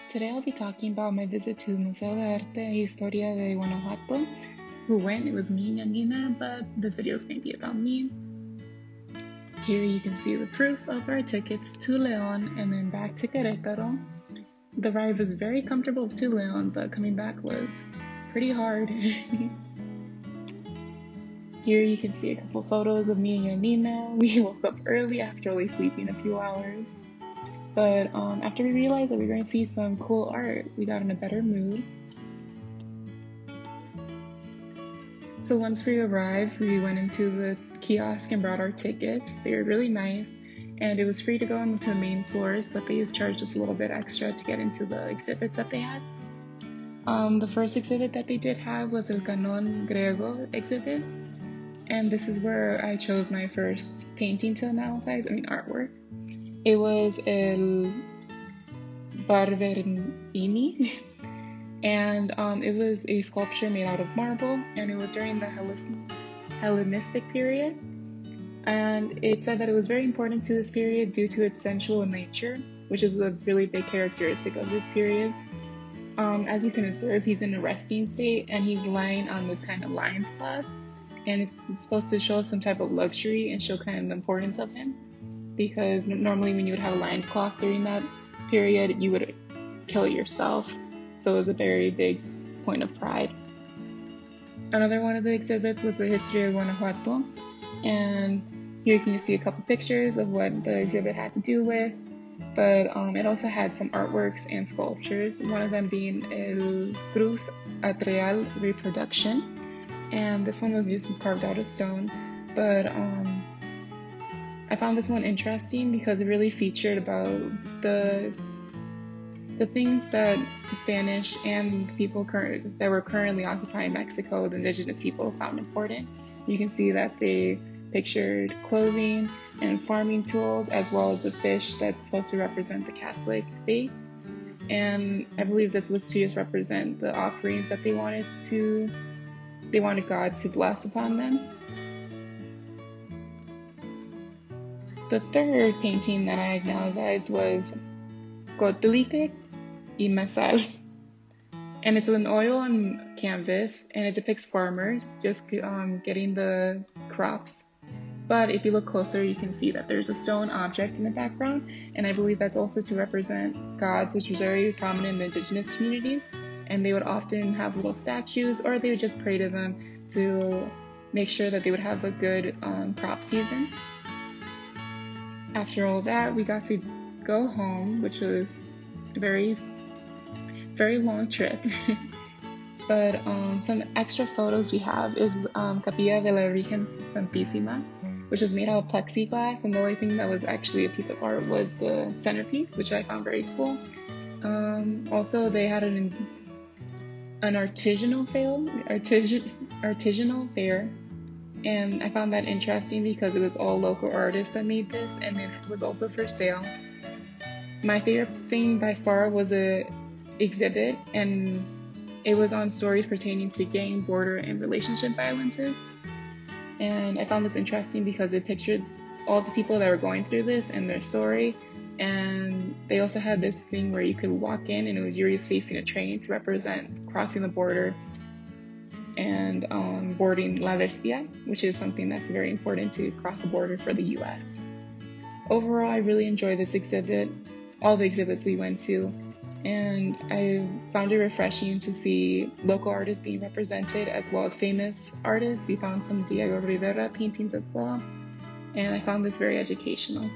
Today I'll be talking about my visit to Museo de Arte e Historia de Guanajuato. Who went? It was me and Nina, but this video is going to be about me. Here you can see the proof of our tickets to León and then back to Querétaro. The ride was very comfortable to León, but coming back was pretty hard. Here you can see a couple photos of me and Yanina. We woke up early after only sleeping a few hours. But after we realized that we were going to see some cool art, we got in a better mood. So once we arrived, we went into the kiosk and brought our tickets. They were really nice, and it was free to go into the main floors, but they just charged us a little bit extra to get into the exhibits that they had. The first exhibit that they did have was El Canon Griego exhibit, and this is where I chose my first painting to analyze, artwork. It was El Barberini, and it was a sculpture made out of marble, and it was during the Hellenistic period. And it said that it was very important to this period due to its sensual nature, which is a really big characteristic of this period. As you can observe, he's in a resting state, and he's lying on this kind of lion's cloth, and it's supposed to show some type of luxury and show kind of the importance of him. Because normally when you would have a lion's cloth during that period, you would kill yourself. So it was a very big point of pride. Another one of the exhibits was the history of Guanajuato. And here you can just see a couple pictures of what the exhibit had to do with. But it also had some artworks and sculptures, one of them being El Cruz Atreal reproduction. And this one was just carved out of stone. But I found this one interesting because it really featured about the things that the Spanish and the people that were currently occupying Mexico, the indigenous people, found important. You can see that they pictured clothing and farming tools, as well as the fish that's supposed to represent the Catholic faith. And I believe this was to just represent the offerings that they wanted God to bless upon them. The third painting that I analyzed was Cotlique y Mesal, and it's an oil on canvas, and it depicts farmers just getting the crops. But if you look closer, you can see that there's a stone object in the background, and I believe that's also to represent gods, which was very prominent in the indigenous communities, and they would often have little statues, or they would just pray to them to make sure that they would have a good crop season. After all that, we got to go home, which was a very, very long trip. But some extra photos we have is Capilla de la Virgen Santísima, which was made out of plexiglass, and the only thing that was actually a piece of art was the centerpiece, which I found very cool. Also, they had an artisanal fair. And I found that interesting because it was all local artists that made this, and it was also for sale. My favorite thing by far was the exhibit, and it was on stories pertaining to gang, border, and relationship violences. And I found this interesting because it pictured all the people that were going through this and their story. And they also had this thing where you could walk in, and you were just facing a train to represent crossing the border and boarding La Bestia, which is something that's very important to cross the border for the US. Overall, I really enjoyed this exhibit, all the exhibits we went to, and I found it refreshing to see local artists being represented as well as famous artists. We found some Diego Rivera paintings as well, and I found this very educational.